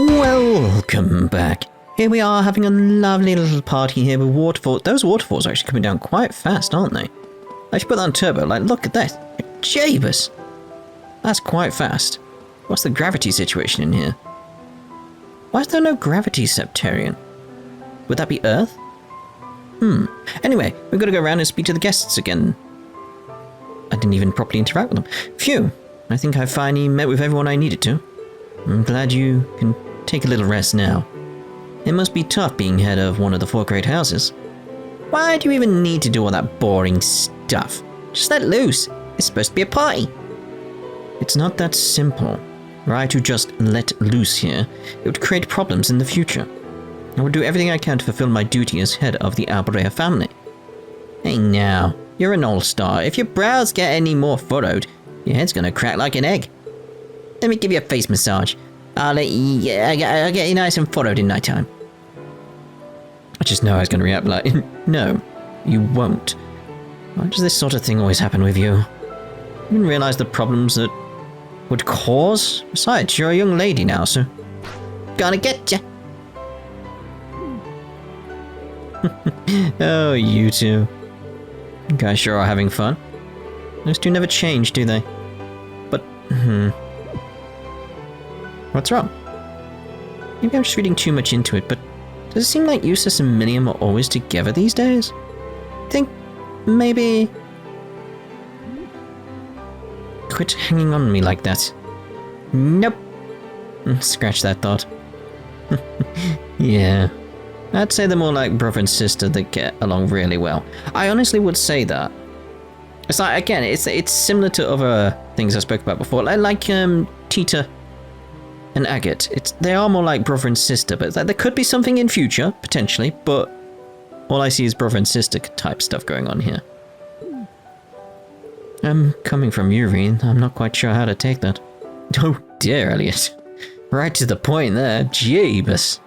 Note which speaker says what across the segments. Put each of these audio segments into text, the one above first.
Speaker 1: Welcome back. Here we are having a lovely little party here with waterfalls. Those waterfalls are actually coming down quite fast, aren't they? I should put that on turbo. Like, look at that. Jaegers. That's quite fast. What's the gravity situation in here? Why is there no gravity, Septarian? Would that be Earth? Anyway, we've got to go around and speak to the guests again. I didn't even properly interact with them. Phew. I think I finally met with everyone I needed to. I'm glad you can take a little rest now. It must be tough being head of one of the 4 great houses. Why do you even need to do all that boring stuff? Just let loose. It's supposed to be a party. It's not that simple. Were I to just let loose here, it would create problems in the future. I would do everything I can to fulfill my duty as head of the Erebonia family. Hey now, you're an all-star. If your brows get any more furrowed, your head's gonna crack like an egg. Let me give you a face massage. I'll get you nice and furrowed in no time. I just know I was gonna react like, no, you won't. Why does this sort of thing always happen with you? You didn't realize the problems that would cause? Besides, you're a young lady now, so... Gonna get ya! Oh, you two. You guys sure are having fun. Those two never change, do they? But, What's wrong? Maybe I'm just reading too much into it, but does it seem like Eustace and Miniam are always together these days? Think maybe... Quit hanging on me like that. Nope. Scratch that thought. Yeah. I'd say they're more like brother and sister that get along really well. I honestly would say that. It's like, again, it's similar to other things I spoke about before, like Tita and Agate. They are more like brother and sister, but there could be something in future, potentially, but all I see is brother and sister type stuff going on here. Coming from you, Rean, I'm not quite sure how to take that. Oh dear, Elliot. Right to the point there, jeebus.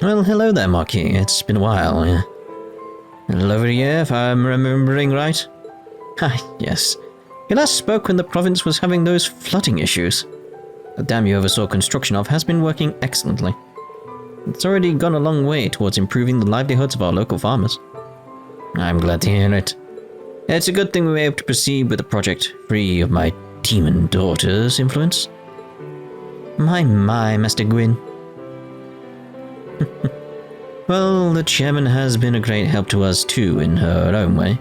Speaker 1: Well, hello there, Marquis. It's been a while, yeah. A little over a year, if I'm remembering right. Ah, yes. You last spoke when the province was having those flooding issues. The dam you oversaw construction of has been working excellently. It's already gone a long way towards improving the livelihoods of our local farmers. I'm glad to hear it. It's a good thing we were able to proceed with the project, free of my demon daughter's influence. My, Master Gwyn. Well, the chairman has been a great help to us too, in her own way.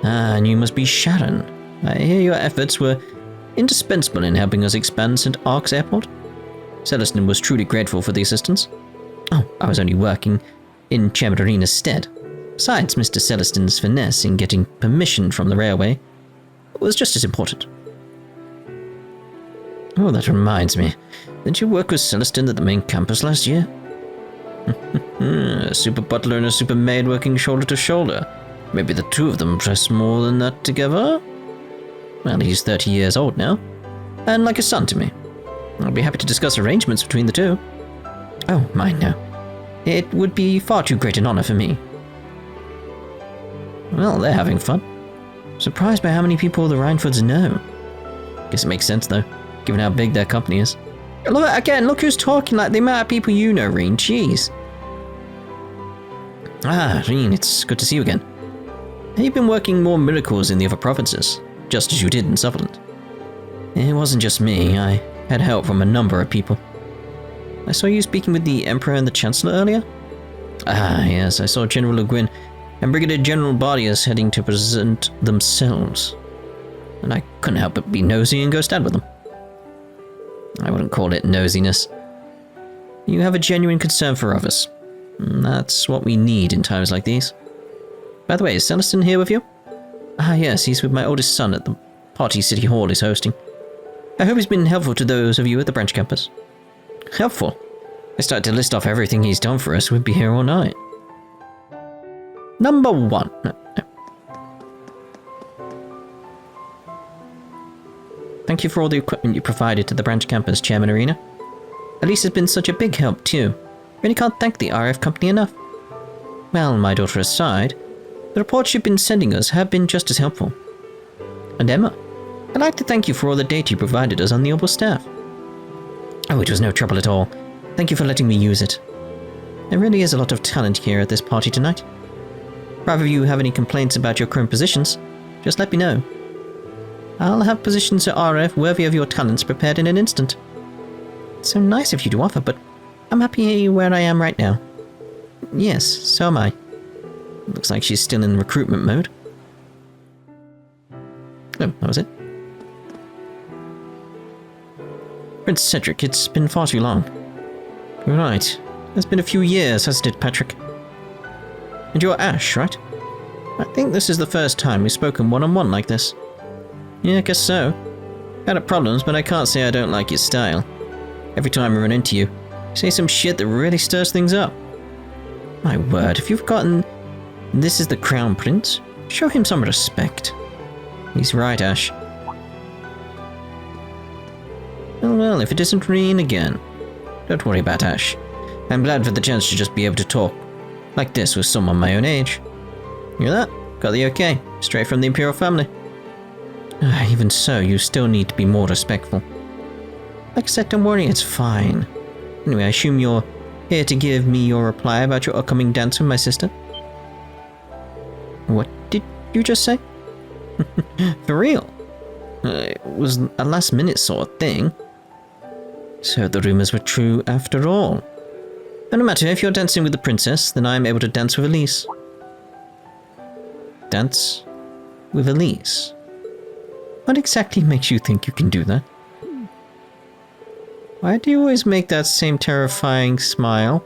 Speaker 1: Ah, and you must be Sharon. I hear your efforts were indispensable in helping us expand St. Ark's airport. Celestin was truly grateful for the assistance. Oh, I was only working in Chairman Arena's stead. Besides, Mr. Celestin's finesse in getting permission from the railway was just as important. Oh, that reminds me. Didn't you work with Celestin at the main campus last year? A super butler and a super maid working shoulder to shoulder. Maybe the two of them press more than that together? Well, he's 30 years old now, and like a son to me. I'll be happy to discuss arrangements between the two. Oh, mine, no. It would be far too great an honor for me. Well, they're having fun. Surprised by how many people the Rhinefords know. Guess it makes sense, though, given how big their company is. Look, again, look who's talking, like the amount of people you know, Rean. Jeez. Ah, Rean, it's good to see you again. You've been working more miracles in the other provinces, just as you did in Sutherland. It wasn't just me. I had help from a number of people. I saw you speaking with the Emperor and the Chancellor earlier. Ah, yes, I saw General Le Guin and Brigadier General Bardius heading to present themselves. And I couldn't help but be nosy and go stand with them. I wouldn't call it nosiness. You have a genuine concern for others. And that's what we need in times like these. By the way, is Celestin here with you? Ah yes, he's with my oldest son at the party City Hall is hosting. I hope he's been helpful to those of you at the branch campus. Helpful? I started to list off everything he's done for us, we'd be here all night. Number 1. No. Thank you for all the equipment you provided to the branch campus, Chairman Arena. Elise has been such a big help too. Really can't thank the RF company enough. Well, my daughter aside, the reports you've been sending us have been just as helpful. And Emma, I'd like to thank you for all the data you provided us on the Opal staff. Oh, it was no trouble at all. Thank you for letting me use it. There really is a lot of talent here at this party tonight. If either of you have any complaints about your current positions, just let me know. I'll have positions at RF worthy of your talents prepared in an instant. It's so nice of you to offer, but I'm happy where I am right now. Yes, so am I. Looks like she's still in recruitment mode. Oh, that was it. Prince Cedric, it's been far too long. You're right. It's been a few years, hasn't it, Patrick? And you're Ash, right? I think this is the first time we've spoken one-on-one like this. Yeah, I guess so. Had problems, but I can't say I don't like your style. Every time I run into you, you say some shit that really stirs things up. My word, if you've forgotten this is the Crown Prince, show him some respect. He's right, Ash. Oh well, if it isn't Rean again. Don't worry about Ash. I'm glad for the chance to just be able to talk like this with someone my own age. Hear that? Got the okay. Straight from the Imperial family. Even so, you still need to be more respectful. Like I said, don't worry, it's fine. Anyway, I assume you're here to give me your reply about your upcoming dance with my sister? What did you just say? For real? It was a last-minute sort of thing. So the rumors were true after all. But no matter, if you're dancing with the princess, then I'm able to dance with Elise. Dance with Elise? What exactly makes you think you can do that? Why do you always make that same terrifying smile?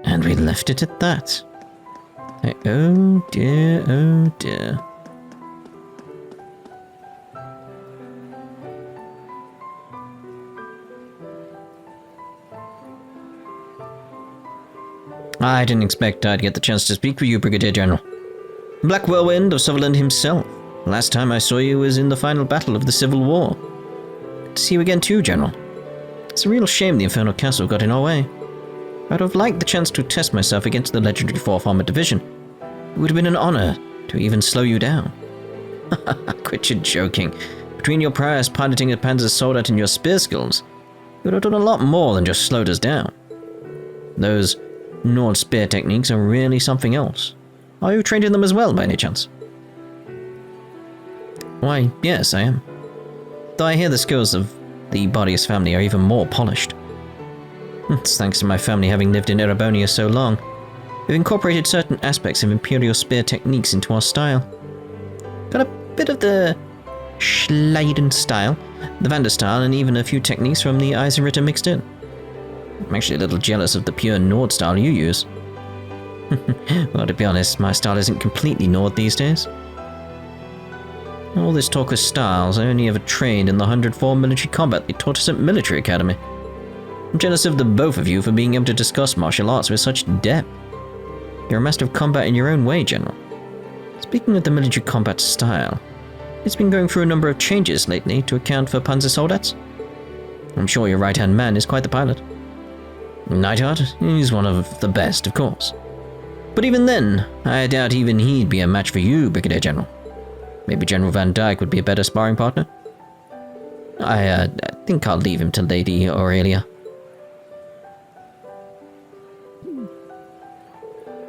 Speaker 1: And we left it at that. Oh dear, oh dear. I didn't expect I'd get the chance to speak with you, Brigadier General. Black Whirlwind of Sutherland himself. Last time I saw you was in the final battle of the Civil War. Good to see you again too, General. It's a real shame the Infernal Castle got in our way. I'd have liked the chance to test myself against the legendary 4th Armored Division. It would have been an honor to even slow you down. Quit your joking. Between your prowess piloting a Panzer Soldat and your spear skills, you would have done a lot more than just slowed us down. Those Nord spear techniques are really something else. Are you trained in them as well, by any chance? Why, yes, I am. Though I hear the skills of the Bardius family are even more polished. It's thanks to my family having lived in Erebonia so long. We've incorporated certain aspects of Imperial spear techniques into our style. Got a bit of the Schleiden style, the Vander style, and even a few techniques from the Eisenritter mixed in. I'm actually a little jealous of the pure Nord style you use. Well, to be honest, my style isn't completely Nord these days. All this talk of styles, I only ever trained in the 104 military combat they taught us at Military Academy. I'm jealous of the both of you for being able to discuss martial arts with such depth. You're a master of combat in your own way, General. Speaking of the military combat style, it's been going through a number of changes lately to account for Panzer Soldats. I'm sure your right-hand man is quite the pilot. Neidhart, he's one of the best, of course. But even then, I doubt even he'd be a match for you, Brigadier General. Maybe General Van Dyke would be a better sparring partner? I think I'll leave him to Lady Aurelia.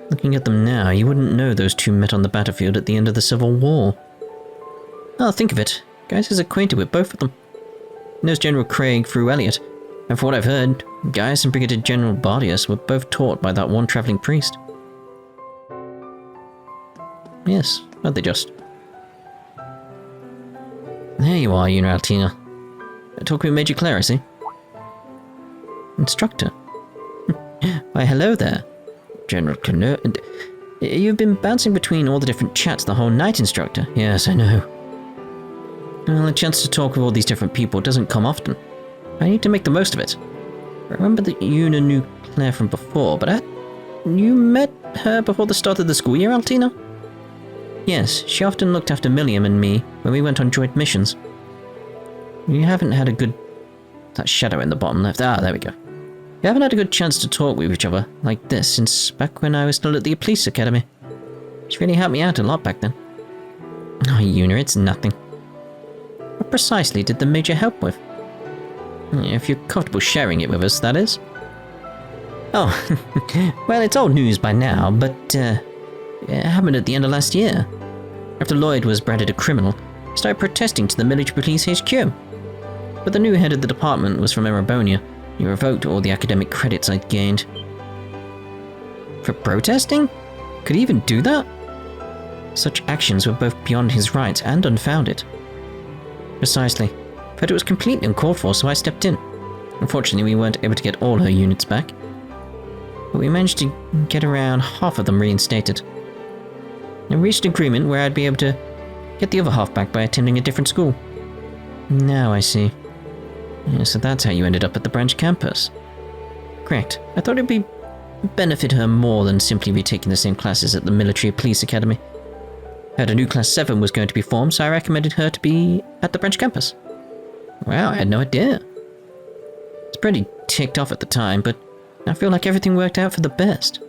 Speaker 1: Looking at them now, you wouldn't know those two met on the battlefield at the end of the Civil War. Oh, think of it. Gaius is acquainted with both of them. He knows General Craig through Elliot, and from what I've heard, Gaius and Brigadier General Bardius were both taught by that one travelling priest. Yes, aren't they just? There you are, Altina. Talk with Major Claris, eh? Instructor? Why, hello there. General Cano... You've been bouncing between all the different chats the whole night, Instructor. Yes, I know. Well, a chance to talk with all these different people doesn't come often. I need to make the most of it. I remember that Una knew Claire from before, but you met her before the start of the school year, Altina? Yes, she often looked after Milliam and me when we went on joint missions. You haven't had a good... That shadow in the bottom left. Ah, there we go. You haven't had a good chance to talk with each other like this since back when I was still at the Police Academy. She really helped me out a lot back then. Oh, Una, it's nothing. What precisely did the Major help with? If you're comfortable sharing it with us, that is. Oh, well, it's old news by now, but it happened at the end of last year. After Lloyd was branded a criminal, he started protesting to the military police HQ. But the new head of the department was from Erebonia. He revoked all the academic credits I'd gained. For protesting? Could he even do that? Such actions were both beyond his rights and unfounded. Precisely. But it was completely uncalled for, so I stepped in. Unfortunately, we weren't able to get all her units back. But we managed to get around half of them reinstated. I reached an agreement where I'd be able to get the other half back by attending a different school. Now I see. Yeah, so that's how you ended up at the branch campus. Correct. I thought it'd benefit her more than simply retaking the same classes at the Military Police Academy. I heard a new Class 7 was going to be formed, so I recommended her to be at the branch campus. Wow, I had no idea. I was pretty ticked off at the time, but I feel like everything worked out for the best.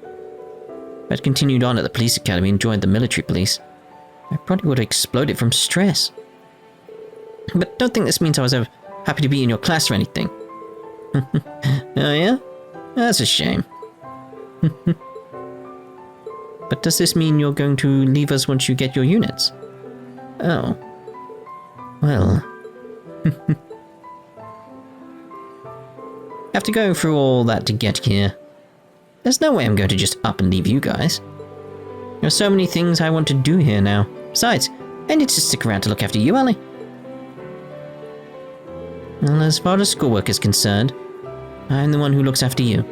Speaker 1: If I'd continued on at the police academy and joined the military police, I probably would have exploded from stress. But don't think this means I was ever happy to be in your class or anything. Oh yeah? That's a shame. But does this mean you're going to leave us once you get your units? Oh. Well. After going through all that to get here, there's no way I'm going to just up and leave you guys. There are so many things I want to do here now. Besides, I need to stick around to look after you, Ellie. Well, as far as schoolwork is concerned, I'm the one who looks after you.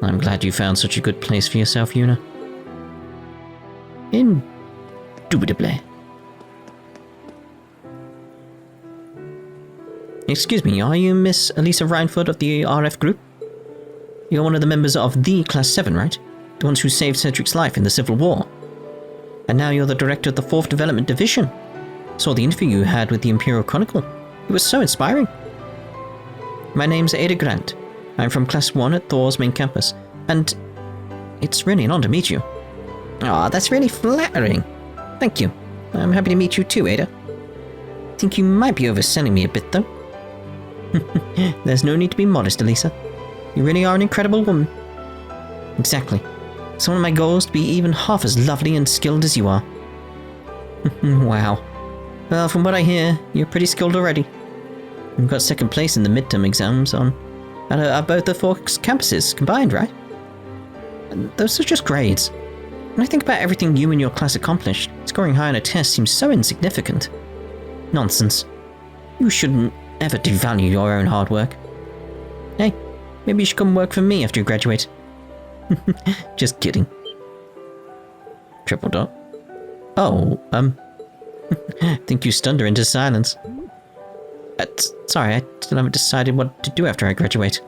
Speaker 1: I'm glad you found such a good place for yourself, Yuna. Indubitably. Excuse me, are you Miss Elisa Reinford of the RF group? You're one of the members of the Class 7, right? The ones who saved Cedric's life in the Civil War. And now you're the director of the 4th Development Division. Saw the interview you had with the Imperial Chronicle. It was so inspiring. My name's Ada Grant. I'm from Class 1 at Thors main campus, and it's really an honor to meet you. Aw, that's really flattering. Thank you. I'm happy to meet you too, Ada. Think you might be overselling me a bit, though. There's no need to be modest, Elisa. You really are an incredible woman. Exactly. It's one of my goals to be even half as lovely and skilled as you are. Wow. Well, from what I hear, you're pretty skilled already. You've got second place in the midterm exams at both the 4 campuses combined, right? Those are just grades. When I think about everything you and your class accomplished, scoring high on a test seems so insignificant. Nonsense. You shouldn't ever devalue your own hard work. Hey, maybe you should come work for me after you graduate. Just kidding. Triple dot. Oh, I think you stunned her into silence. Sorry, I still haven't decided what to do after I graduate.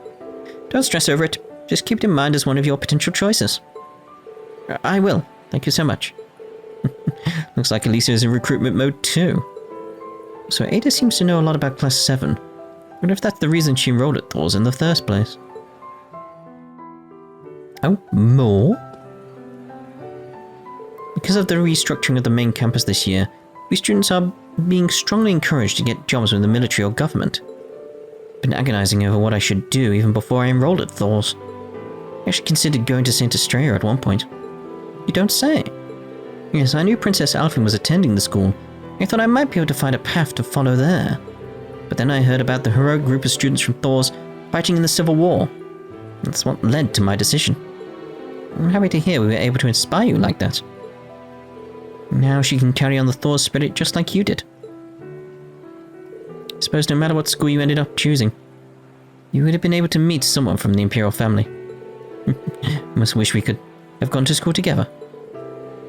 Speaker 1: Don't stress over it. Just keep it in mind as one of your potential choices. I will. Thank you so much. Looks like Elisa is in recruitment mode too. So Ada seems to know a lot about Class 7. I wonder if that's the reason she enrolled at Thors in the first place. Oh, more? Because of the restructuring of the main campus this year, we students are being strongly encouraged to get jobs with the military or government. I've been agonizing over what I should do even before I enrolled at Thors. I actually considered going to St. Estrella at one point. You don't say. Yes, I knew Princess Alfin was attending the school. I thought I might be able to find a path to follow there. But then I heard about the heroic group of students from Thors fighting in the Civil War. That's what led to my decision. I'm happy to hear we were able to inspire you like that. Now she can carry on the Thors spirit just like you did. I suppose no matter what school you ended up choosing, you would have been able to meet someone from the Imperial family. Must wish we could have gone to school together.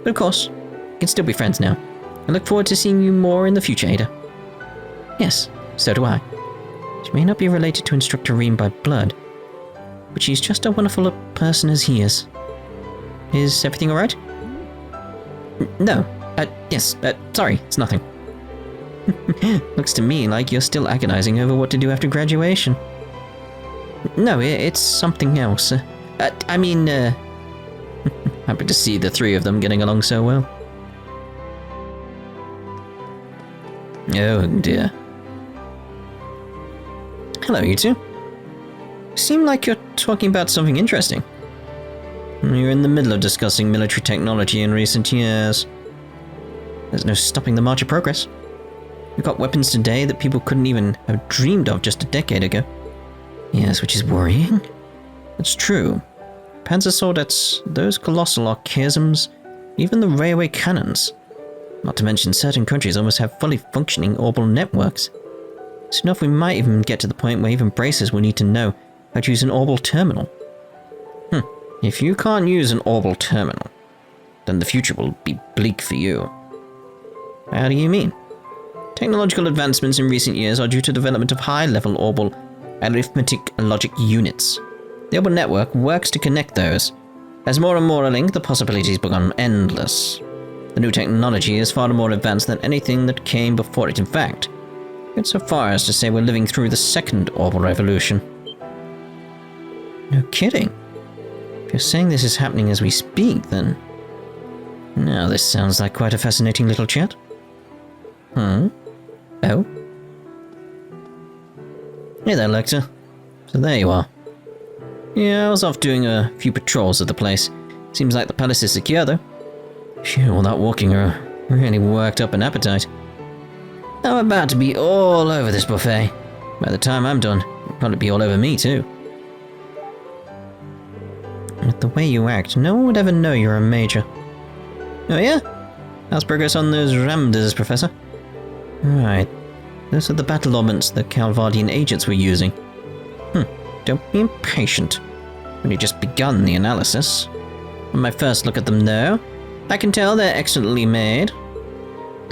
Speaker 1: But of course, we can still be friends now. I look forward to seeing you more in the future, Ada. Yes, so do I. She may not be related to Instructor Rean by blood, but she's just as wonderful a person as he is. Is everything alright? No. Yes, sorry, it's nothing. Looks to me like you're still agonizing over what to do after graduation. No, it's something else. Happy to see the three of them getting along so well. Oh dear. Hello, you two. Seem like you're talking about something interesting. You're in the middle of discussing military technology in recent years. There's no stopping the march of progress. We've got weapons today that people couldn't even have dreamed of just a decade ago. Yes, which is worrying. It's true. Panzer Swordettes, those colossal archaisms, even the railway cannons. Not to mention certain countries almost have fully functioning orbital networks. Soon enough we might even get to the point where even bracers will need to know how to use an orbital terminal. If you can't use an orbital terminal, then the future will be bleak for you. How do you mean? Technological advancements in recent years are due to development of high-level orbital arithmetic logic units. The orbital network works to connect those. As more and more are linked, the possibilities become endless. The new technology is far more advanced than anything that came before it. In fact, it's so far as to say we're living through the second orbital revolution. No kidding. If you're saying this is happening as we speak, then... Now this sounds like quite a fascinating little chat. Oh? Hey there, Lecter. So there you are. Yeah, I was off doing a few patrols of the place. Seems like the palace is secure, though. Phew, all that walking really worked up an appetite. I'm about to be all over this buffet. By the time I'm done, it'll probably be all over me, too. With the way you act, no one would ever know you're a major. Oh yeah? How's progress on those ramders, Professor? Right. Those are the battle augments the Calvardian agents were using. Don't be impatient. When you just begun the analysis. On my first look at them, though, I can tell they're excellently made.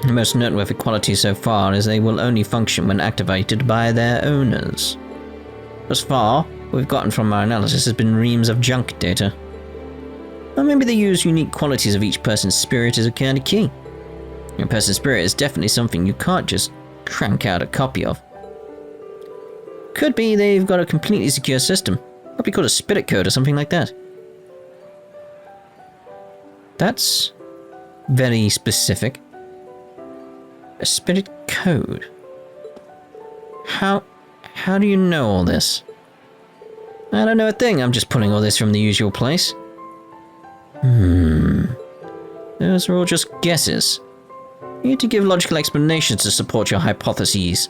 Speaker 1: The most noteworthy quality so far is they will only function when activated by their owners. Thus far, what we've gotten from our analysis has been reams of junk data. Or maybe they use unique qualities of each person's spirit as a kind of key. Your person's spirit is definitely something you can't just crank out a copy of. Could be they've got a completely secure system. Probably called a spirit code or something like that. That's very specific. A spirit code. How do you know all this? I don't know a thing, I'm just pulling all this from the usual place. Those are all just guesses. You need to give logical explanations to support your hypotheses.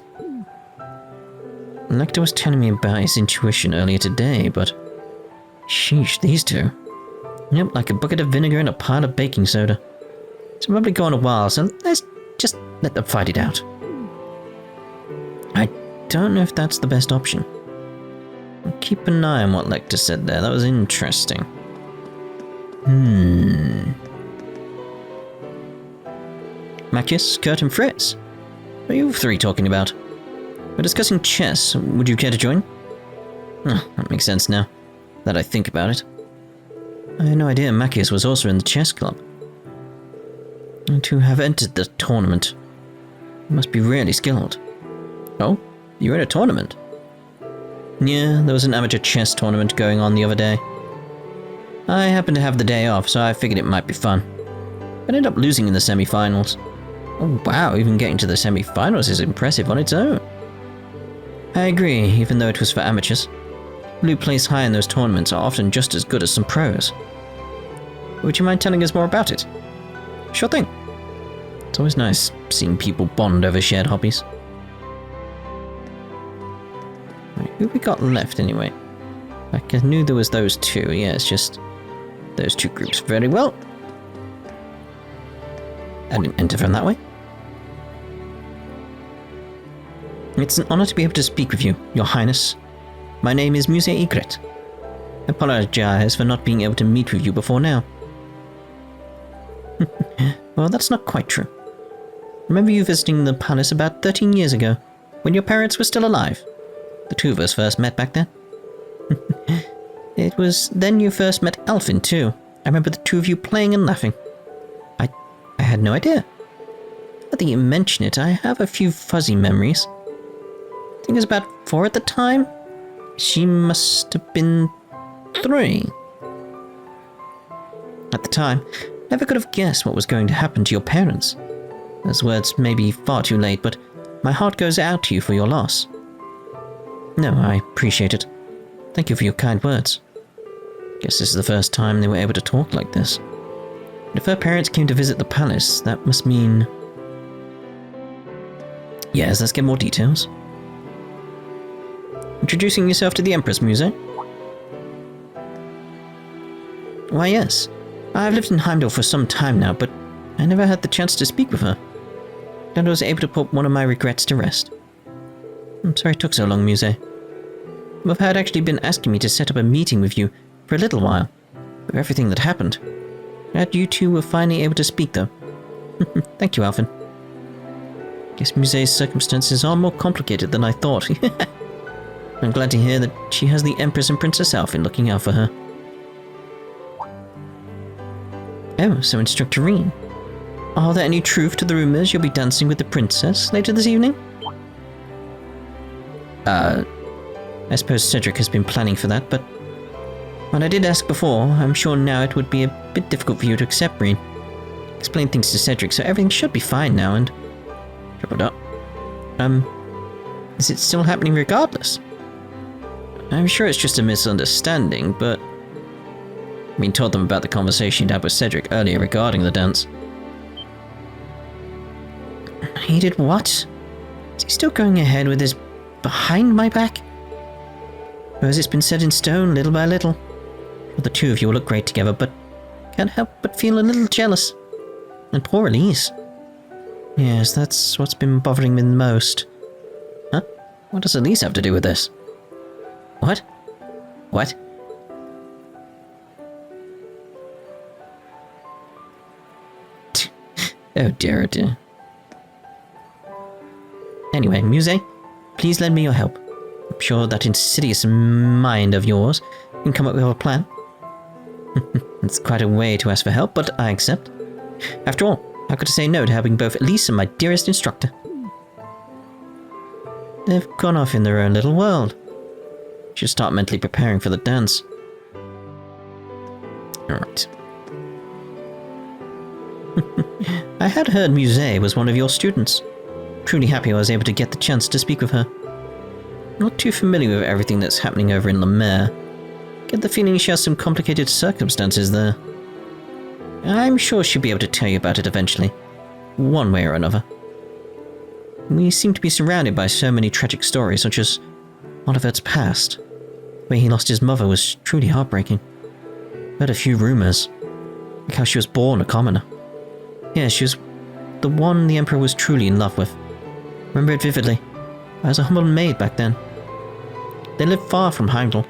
Speaker 1: Lecter was telling me about his intuition earlier today, but... Sheesh, these two. Yep, like a bucket of vinegar and a pile of baking soda. It's probably gone a while, so let's just let them fight it out. I don't know if that's the best option. Keep an eye on what Lecter said there, that was interesting. Macius, Kurt and Fritz? What are you three talking about? We're discussing chess. Would you care to join? That makes sense now, that I think about it. I had no idea Macius was also in the chess club. And to have entered the tournament. You must be really skilled. Oh? You're in a tournament? Yeah, there was an amateur chess tournament going on the other day. I happened to have the day off, so I figured it might be fun. I ended up losing in the semi-finals. Oh wow, even getting to the semi-finals is impressive on its own. I agree, even though it was for amateurs. People who place high in those tournaments are often just as good as some pros. Would you mind telling us more about it? Sure thing. It's always nice seeing people bond over shared hobbies. Right, who we got left anyway? Like, I knew there was those two, yeah, it's just those two groups. Very well. I didn't enter from that way. It's an honor to be able to speak with you, Your Highness. My name is Muse Egret. I apologize for not being able to meet with you before now. Well, that's not quite true. Remember you visiting the palace about 13 years ago, when your parents were still alive? The two of us first met back then. It was then you first met Alfin, too. I remember the two of you playing and laughing. I had no idea. Now that you mention it, I have a few fuzzy memories. I think I was about 4 at the time. She must have been 3. At the time, never could have guessed what was going to happen to your parents. Those words may be far too late, but my heart goes out to you for your loss. No, I appreciate it. Thank you for your kind words. Guess this is the first time they were able to talk like this. But if her parents came to visit the palace, that must mean... Yes, let's get more details. Introducing yourself to the Empress, Muse? Why, yes. I've lived in Heimdall for some time now, but I never had the chance to speak with her. And I was able to put one of my regrets to rest. I'm sorry it took so long, Muse. Mother had actually been asking me to set up a meeting with you for a little while, with everything that happened. Glad you two were finally able to speak, though. Thank you, Alvin. Guess Muse's circumstances are more complicated than I thought. I'm glad to hear that she has the Empress and Princess Alvin looking out for her. Oh, so Instructor Rean. Are there any truth to the rumors you'll be dancing with the princess later this evening? I suppose Cedric has been planning for that, but when I did ask before, I'm sure now it would be a bit difficult for you to accept, Rean. Explain things to Cedric, so everything should be fine now, and... Tripled up. Is it still happening regardless? I'm sure it's just a misunderstanding, but... Rean told them about the conversation he'd had with Cedric earlier regarding the dance. He did what? Is he still going ahead with this behind my back? Or has it been set in stone little by little? Well, the two of you will look great together, but can't help but feel a little jealous. And poor Elise. Yes, that's what's been bothering me the most. Huh? What does Elise have to do with this? What? What? Oh dear, oh dear. Anyway, Muse, please lend me your help. I'm sure that insidious mind of yours can come up with a plan. It's quite a way to ask for help, but I accept. After all, how could I say no to helping both Elise and my dearest instructor? They've gone off in their own little world. Should start mentally preparing for the dance. Alright. I had heard Muse was one of your students. Truly happy I was able to get the chance to speak with her. Not too familiar with everything that's happening over in La Mer. Get the feeling she has some complicated circumstances there. I'm sure she'll be able to tell you about it eventually, one way or another. We seem to be surrounded by so many tragic stories, such as Oliver's past. The way he lost his mother was truly heartbreaking. Heard a few rumors, like how she was born a commoner. Yeah, she was the one the Emperor was truly in love with. Remember it vividly. I was a humble maid back then. They lived far from Heimdall.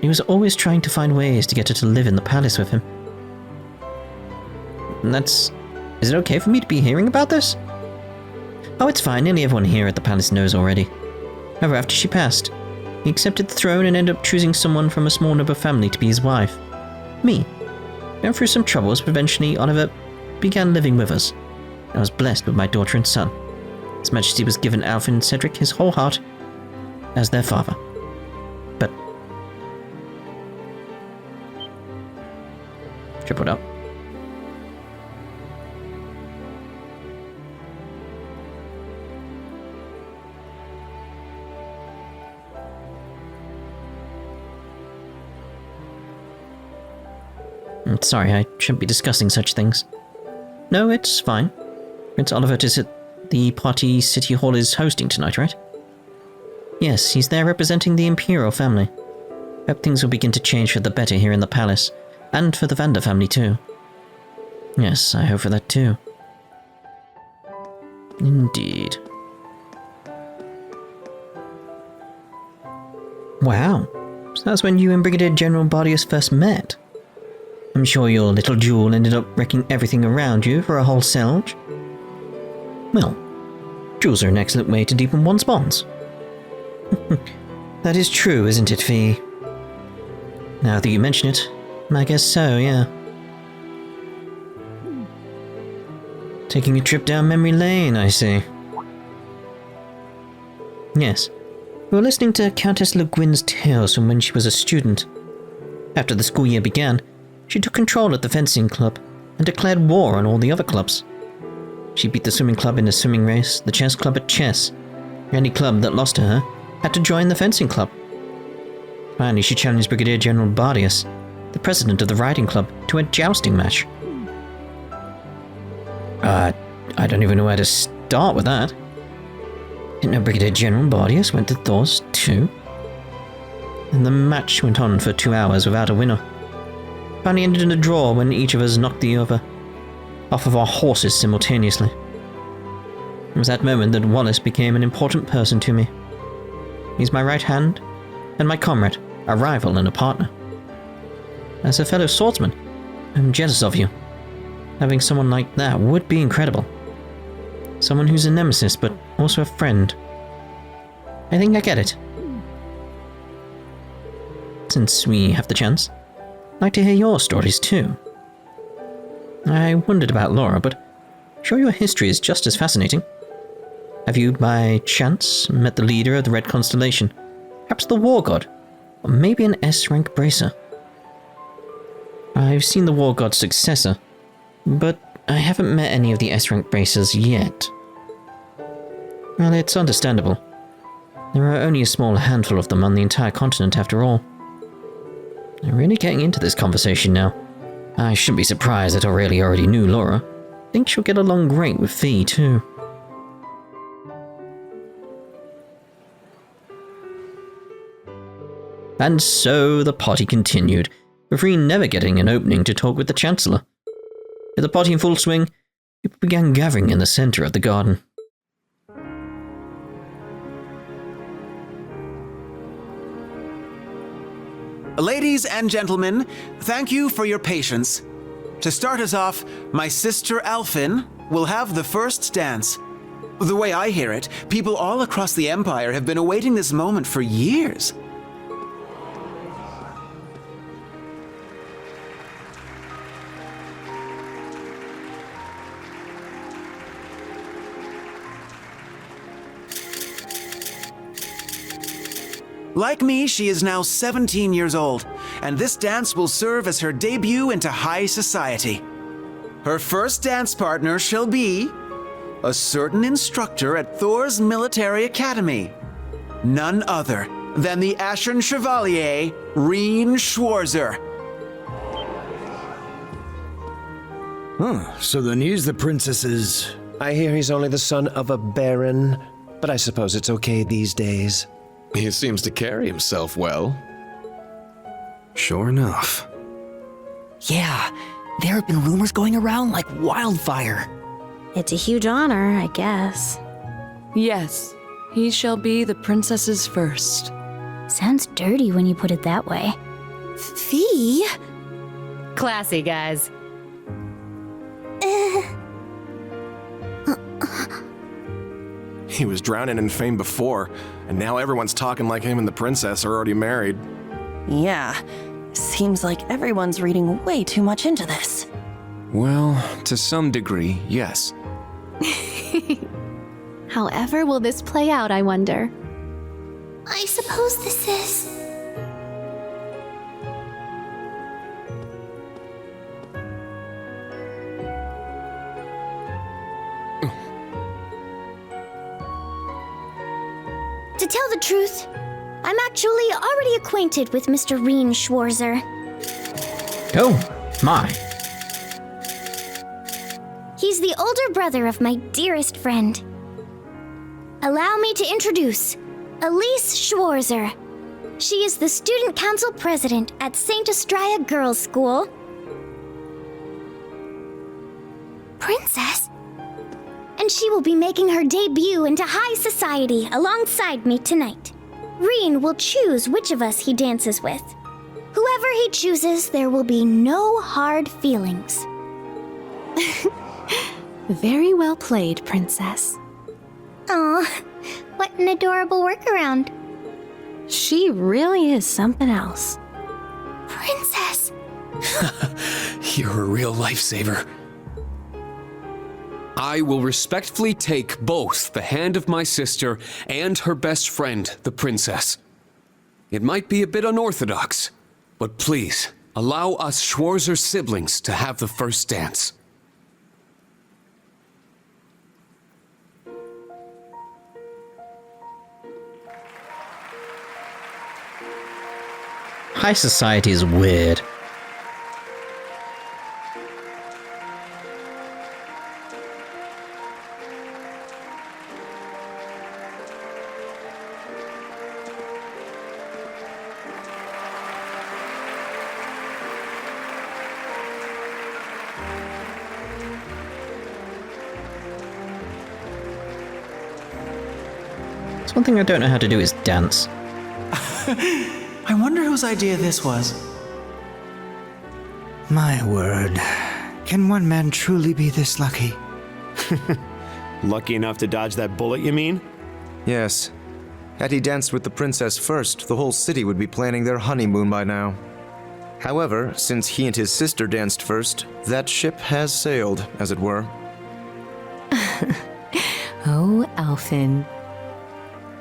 Speaker 1: He was always trying to find ways to get her to live in the palace with him. And that's... Is it okay for me to be hearing about this? Oh, it's fine. Nearly everyone here at the palace knows already. However, after she passed, he accepted the throne and ended up choosing someone from a small noble family to be his wife. Me. Went through some troubles, but eventually Oliver began living with us. I was blessed with my daughter and son. His Majesty was given Alvin and Cedric his whole heart as their father. But... Tripled up. Sorry, I shouldn't be discussing such things. No, it's fine. Prince Oliver is at the party City Hall is hosting tonight, right? Yes, he's there representing the Imperial family. Hope things will begin to change for the better here in the palace, and for the Vander family too. Yes, I hope for that too. Indeed. Wow, so that's when you and Brigadier General Bardius first met. I'm sure your little duel ended up wrecking everything around you for a whole selge. Well, duels are an excellent way to deepen one's bonds. That is true, isn't it, Fee? Now that you mention it, I guess so, yeah. Taking a trip down memory lane, I see. Yes, we were listening to Countess Le Guin's tales from when she was a student. After the school year began, she took control at the fencing club and declared war on all the other clubs. She beat the swimming club in a swimming race, the chess club at chess. Any club that lost to her had to join the fencing club. Finally, she challenged Brigadier General Bardius, the president of the riding club, to a jousting match. I don't even know where to start with that. Didn't know Brigadier General Bardius went to Thors too. And the match went on for 2 hours without a winner. Finally ended in a draw when each of us knocked the other off of our horses simultaneously. It was that moment that Wallace became an important person to me. He's my right hand and my comrade, a rival and a partner. As a fellow swordsman, I'm jealous of you. Having someone like that would be incredible. Someone who's a nemesis, but also a friend. I think I get it. Since we have the chance, I'd like to hear your stories too. I wondered about Laura, but I'm sure your history is just as fascinating. Have you, by chance, met the leader of the Red Constellation? Perhaps the War God? Or maybe an S-rank bracer? I've seen the War God's successor, but I haven't met any of the S-rank bracers yet. Well, it's understandable. There are only a small handful of them on the entire continent after all. I'm really getting into this conversation now. I shouldn't be surprised that Aurelia already knew Laura. I think she'll get along great with Fee, too. And so the party continued, with Rean never getting an opening to talk with the Chancellor. With the party in full swing, people began gathering in the center of the garden.
Speaker 2: Ladies and gentlemen, thank you for your patience. To start us off, my sister Alphin will have the first dance. The way I hear it, people all across the Empire have been awaiting this moment for years. Like me, she is now 17 years old, and this dance will serve as her debut into high society. Her first dance partner shall be a certain instructor at Thors Military Academy, none other than the Ashen Chevalier, Rean Schwarzer.
Speaker 3: So then he's the princess's...
Speaker 4: I hear he's only the son of a baron, but I suppose it's okay these days.
Speaker 5: He seems to carry himself well. Sure enough.
Speaker 6: Yeah, there have been rumors going around like wildfire.
Speaker 7: It's a huge honor, I guess.
Speaker 8: Yes, he shall be the princess's first.
Speaker 7: Sounds dirty when you put it that way.
Speaker 6: Fee?
Speaker 9: Classy, guys.
Speaker 5: He was drowning in fame before, and now everyone's talking like him and the princess are already married.
Speaker 6: Yeah, seems like everyone's reading way too much into this.
Speaker 10: Well, to some degree, yes.
Speaker 11: However will this play out, I wonder?
Speaker 7: I suppose this is... To tell the truth, I'm actually already acquainted with Mr. Rean Schwarzer.
Speaker 1: Oh, my.
Speaker 7: He's the older brother of my dearest friend. Allow me to introduce Elise Schwarzer. She is the student council president at St. Estrella Girls' School. Princess? And she will be making her debut into high society alongside me tonight. Rean will choose which of us he dances with. Whoever he chooses, there will be no hard feelings.
Speaker 11: Very well played, Princess.
Speaker 7: Aw, what an adorable workaround.
Speaker 11: She really is something else.
Speaker 7: Princess!
Speaker 10: You're a real lifesaver. I will respectfully take both the hand of my sister and her best friend, the princess. It might be a bit unorthodox, but please, allow us Schwarzer siblings to have the first dance.
Speaker 1: High society is weird. One thing I don't know how to do is dance.
Speaker 2: I wonder whose idea this was.
Speaker 3: My word. Can one man truly be this lucky?
Speaker 12: Lucky enough to dodge that bullet, you mean?
Speaker 13: Yes. Had he danced with the princess first, the whole city would be planning their honeymoon by now. However, since he and his sister danced first, that ship has sailed, as it were.
Speaker 11: Oh, Alphin.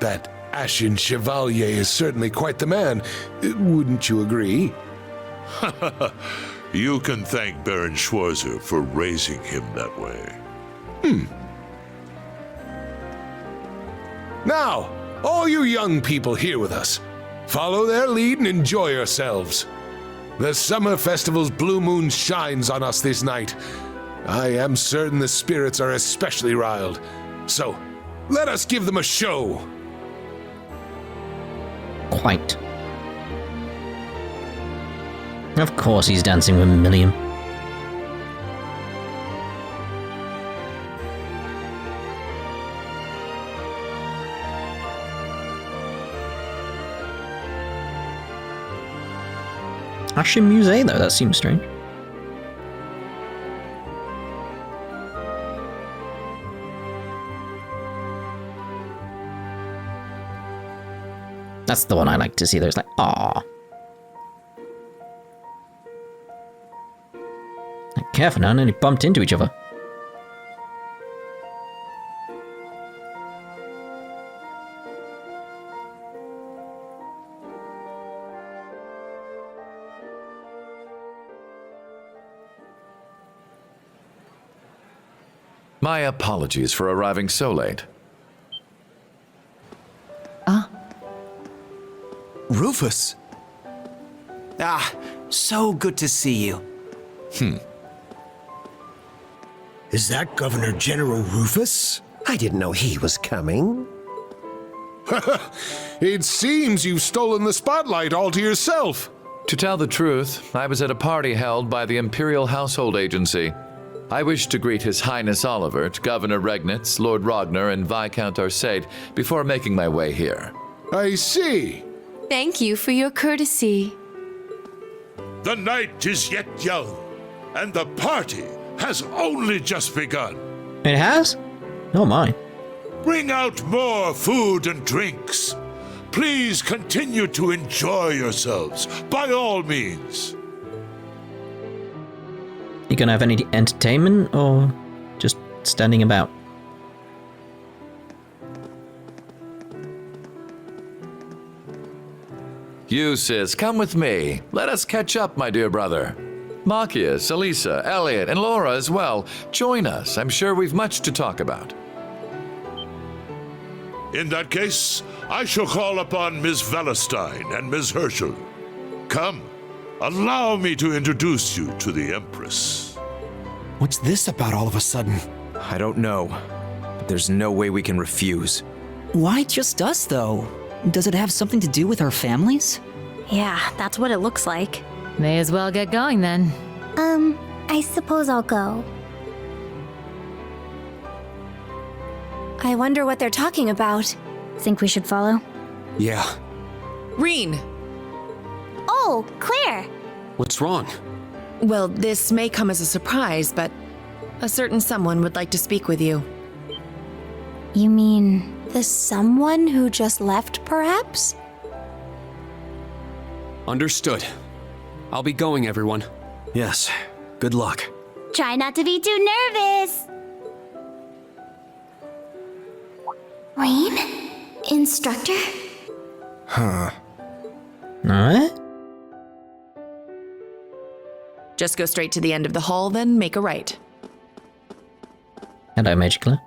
Speaker 14: That Ashen Chevalier is certainly quite the man. Wouldn't you agree?
Speaker 15: You can thank Baron Schwarzer for raising him that way.
Speaker 14: Now, all you young people here with us, follow their lead and enjoy yourselves. The summer festival's blue moon shines on us this night. I am certain the spirits are especially riled. So, let us give them a show.
Speaker 1: Quite. Of course he's dancing with Milliam. Ashen Musée though, that seems strange. That's the one I like to see. There's like, ah. Careful now, nearly bumped into each other.
Speaker 16: My apologies for arriving so late.
Speaker 3: Rufus!
Speaker 2: Ah, so good to see you.
Speaker 3: Is that Governor General Rufus?
Speaker 4: I didn't know he was coming.
Speaker 14: It seems you've stolen the spotlight all to yourself.
Speaker 16: To tell the truth, I was at a party held by the Imperial Household Agency. I wish to greet His Highness Olivert, Governor Regnitz, Lord Ragnar, and Viscount Arcade before making my way here.
Speaker 14: I see.
Speaker 11: Thank you for your courtesy.
Speaker 15: The night is yet young, and the party has only just begun.
Speaker 1: It has? Oh my.
Speaker 15: Bring out more food and drinks. Please continue to enjoy yourselves, by all means.
Speaker 1: You gonna have any entertainment, or just standing about?
Speaker 16: You, sis, come with me. Let us catch up, my dear brother. Machias, Elisa, Elliot, and Laura as well. Join us. I'm sure we've much to talk about.
Speaker 15: In that case, I shall call upon Ms. Valestein and Ms. Herschel. Come, allow me to introduce you to the Empress.
Speaker 3: What's this about all of a sudden?
Speaker 13: I don't know, but there's no way we can refuse.
Speaker 17: Why just us, though? Does it have something to do with our families?
Speaker 11: Yeah, that's what it looks like.
Speaker 9: May as well get going then.
Speaker 7: I suppose I'll go.
Speaker 11: I wonder what they're talking about.
Speaker 7: Think we should follow?
Speaker 3: Yeah.
Speaker 18: Rean!
Speaker 7: Oh, Claire!
Speaker 10: What's wrong?
Speaker 18: Well, this may come as a surprise, but a certain someone would like to speak with you.
Speaker 7: You mean...
Speaker 11: The someone who just left, perhaps?
Speaker 10: Understood. I'll be going, everyone.
Speaker 3: Yes. Good luck.
Speaker 7: Try not to be too nervous! Rean? Instructor?
Speaker 3: Huh.
Speaker 1: Alright.
Speaker 18: Just go straight to the end of the hall, then make a right.
Speaker 1: Hello, Major Claire.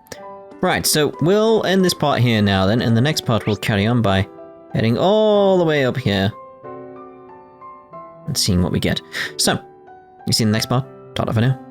Speaker 1: Right, so we'll end this part here now then, and the next part we'll carry on by heading all the way up here. seeing what we get. So, you see in the next part. Ta-da for now.